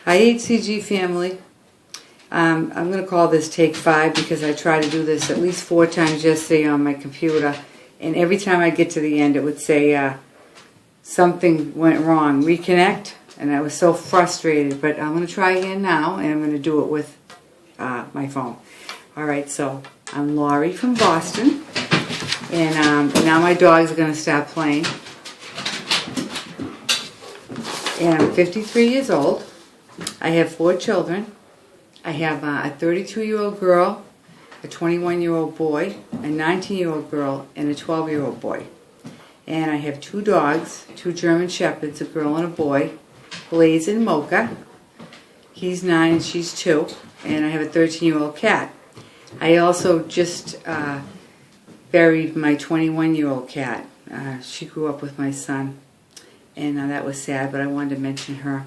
Hi HCG family. I'm going to call this take 5 because I tried to do this at least 4 times yesterday on my computer, and every time I get to the end it would say something went wrong, reconnect, and I was so frustrated. But I'm going to try again now, and I'm going to do it with my phone. Alright, so I'm Laurie from Boston, and now my dogs are going to start playing. And I'm 53 years old. I have 4 children. I have a 32-year-old girl, a 21-year-old boy, a 19-year-old girl, and a 12-year-old boy. And I have 2 dogs, 2 German Shepherds, a girl and a boy, Blaze and Mocha. He's 9 and she's 2. And I have a 13-year-old cat. I also just buried my 21-year-old cat. She grew up with my son. And that was sad, but I wanted to mention her.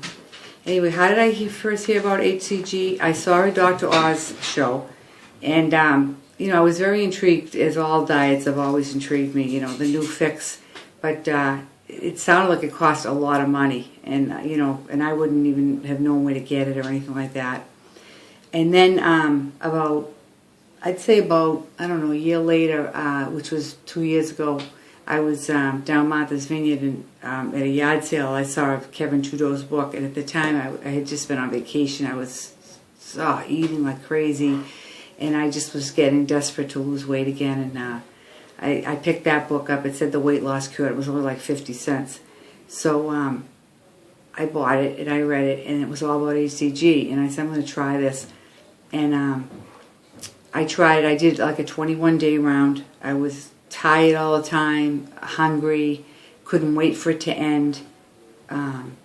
Anyway, how did I first hear about HCG? I saw a Dr. Oz show, and I was very intrigued, as all diets have always intrigued me, the new fix. But it sounded like it cost a lot of money, and and I wouldn't even have known where to get it or anything like that. And then I'd say about, I don't know, a year later, which was 2 years ago, I was down Martha's Vineyard and at a yard sale. I saw Kevin Trudeau's book, and at the time I had just been on vacation. I was eating like crazy, and I just was getting desperate to lose weight again. And I picked that book up. It said The Weight Loss Cure. It was only like 50 cents. So I bought it, and I read it, and it was all about HCG. And I said, I'm going to try this. And I tried it. I did like a 21-day round. I was tired all the time, hungry, couldn't wait for it to end, and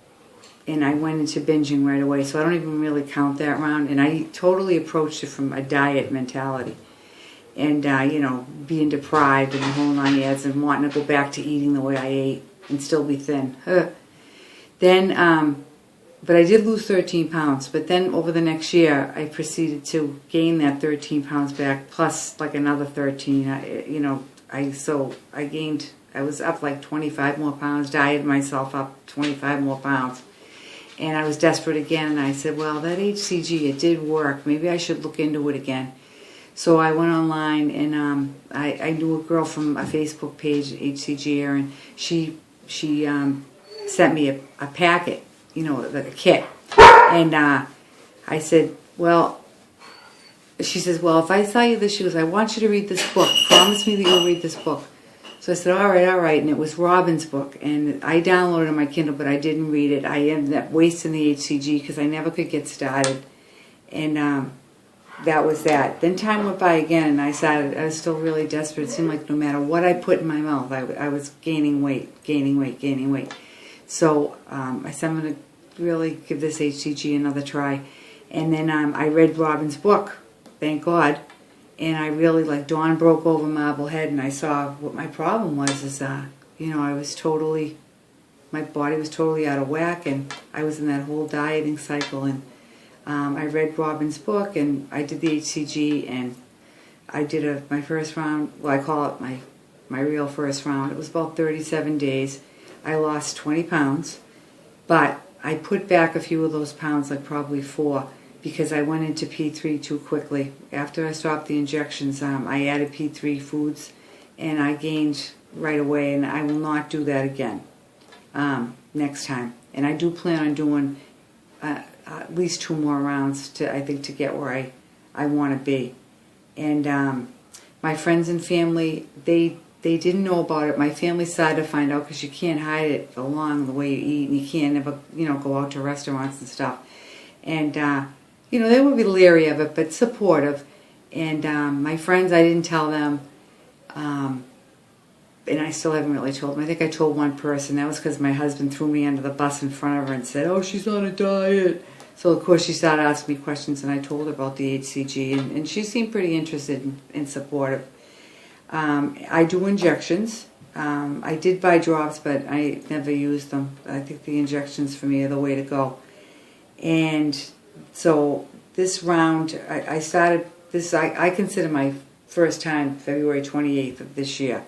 I went into binging right away. So I don't even really count that round. And I totally approached it from a diet mentality, and being deprived and the whole 9 yards, and wanting to go back to eating the way I ate and still be thin. Then, but I did lose 13 pounds. But then over the next year, I proceeded to gain that 13 pounds back, plus like another 13. I was up like 25 more pounds, dieted myself up 25 more pounds. And I was desperate again, and I said, well, that HCG, it did work. Maybe I should look into it again. So I went online, and I knew a girl from a Facebook page, HCG, and she sent me a packet, a kit. And I said, well, she says, well, if I sell you this, she goes, I want you to read this book. Promise me that you'll read this book. So I said, all right. And it was Robin's book. And I downloaded it on my Kindle, but I didn't read it. I ended up wasting the HCG because I never could get started. And that was that. Then time went by again, and I was still really desperate. It seemed like no matter what I put in my mouth, I was gaining weight. So I said, I'm going to really give this HCG another try. And then I read Robin's book. Thank God. And I really, like, dawn broke over Marblehead, and I saw what my problem was is, I was totally, my body was totally out of whack, and I was in that whole dieting cycle. And I read Robin's book, and I did the HCG, and I did my first round. Well, I call it my real first round. It was about 37 days. I lost 20 pounds, but I put back a few of those pounds, like probably 4, because I went into P3 too quickly. After I stopped the injections, I added P3 foods, and I gained right away, and I will not do that again next time. And I do plan on doing at least 2 more rounds to get where I want to be. And my friends and family, they didn't know about it. My family started to find out, because you can't hide it for long, the way you eat, and you can't ever, go out to restaurants and stuff. And they would be leery of it, but supportive. And my friends, I didn't tell them, and I still haven't really told them. I think I told one person. That was because my husband threw me under the bus in front of her and said, oh, she's on a diet. So, of course, she started asking me questions, and I told her about the HCG, and she seemed pretty interested and supportive. I do injections. I did buy drops, but I never used them. I think the injections for me are the way to go. And so this round, I started this, I consider my first time February 28th of this year.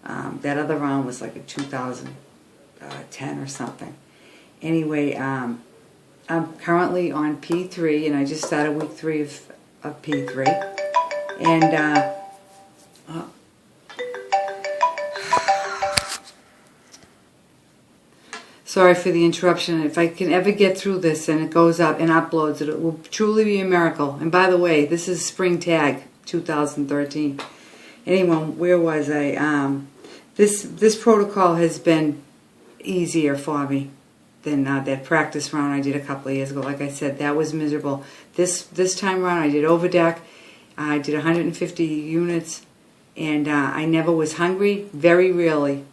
That other round was like in 2010 or something. Anyway, I'm currently on P3, and I just started week 3 of P3. And sorry for the interruption. If I can ever get through this and it goes up and uploads, it will truly be a miracle. And by the way, this is Spring Tag 2013. Anyway, where was I? This protocol has been easier for me than that practice round I did a couple of years ago. Like I said, that was miserable. This time around, I did overdeck. I did 150 units, and I never was hungry, very rarely.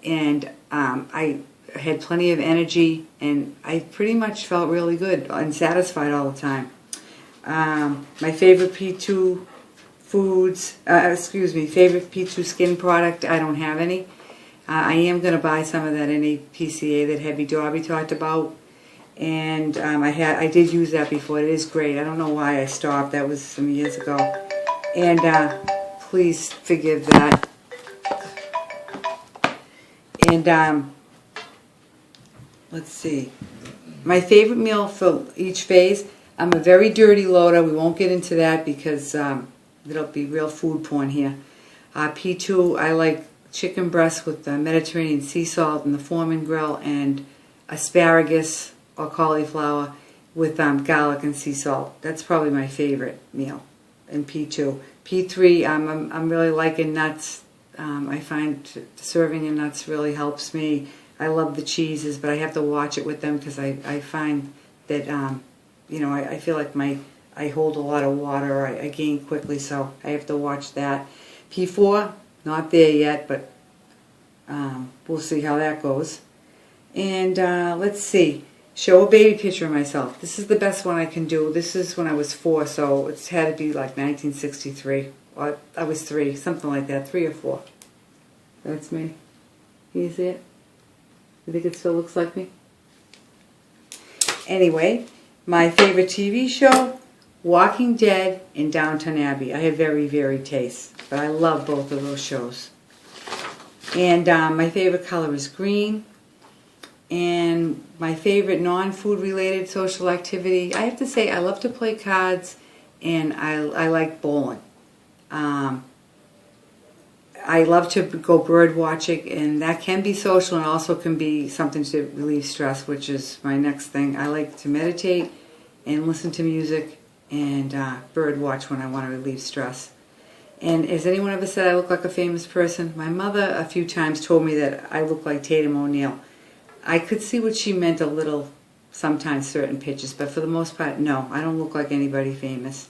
And I had plenty of energy, and I pretty much felt really good and satisfied all the time. My favorite P2 foods, favorite P2 skin product, I don't have any. I am going to buy some of that NAPCA that Heavy Dobby talked about, and I did use that before. It is great. I don't know why I stopped. That was some years ago. And please forgive that. And let's see. My favorite meal for each phase. I'm a very dirty loader. We won't get into that because there'll be real food porn here. P2, I like chicken breast with Mediterranean sea salt in the Foreman grill, and asparagus or cauliflower with garlic and sea salt. That's probably my favorite meal in P2. P3, I'm really liking nuts. I find serving in nuts really helps me. I love the cheeses, but I have to watch it with them because I find that I feel like I hold a lot of water. I gain quickly, so I have to watch that. P4, not there yet, but we'll see how that goes. And let's see. Show a baby picture of myself. This is the best one I can do. This is when I was 4, so it's had to be like 1963. Or I was 3, something like that, 3 or 4. That's me. Can you see it? You think it still looks like me? Anyway, my favorite TV show, Walking Dead and Downton Abbey. I have very varied tastes, but I love both of those shows. And my favorite color is green. And my favorite non-food related social activity, I have to say I love to play cards, and I like bowling. I love to go bird watching, and that can be social and also can be something to relieve stress, which is my next thing. I like to meditate and listen to music and bird watch when I want to relieve stress. And has anyone ever said I look like a famous person? My mother a few times told me that I look like Tatum O'Neal. I could see what she meant a little, sometimes certain pictures, but for the most part, no, I don't look like anybody famous.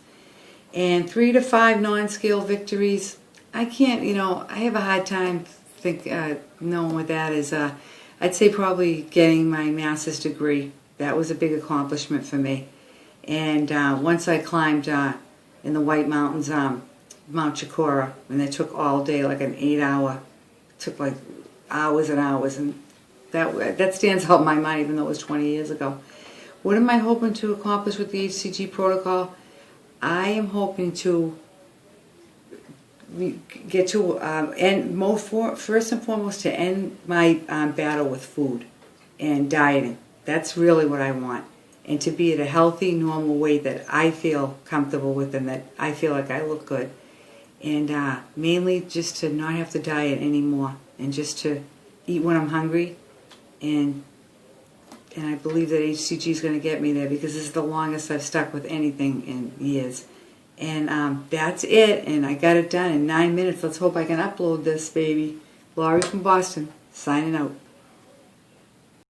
And 3 to 5 non-scale victories, I can't, I have a hard time knowing what that is. I'd say probably getting my master's degree. That was a big accomplishment for me. And once I climbed in the White Mountains, Mount Chikora, and it took all day, like an 8-hour, took like hours and hours, and that stands out in my mind even though it was 20 years ago. What am I hoping to accomplish with the HCG protocol? I am hoping to get to first and foremost to end my battle with food and dieting. That's really what I want. And to be at a healthy, normal weight that I feel comfortable with and that I feel like I look good. And mainly just to not have to diet anymore and just to eat when I'm hungry. And I believe that HCG is going to get me there because this is the longest I've stuck with anything in years. And that's it. And I got it done in 9 minutes. Let's hope I can upload this, baby. Laurie from Boston, signing out.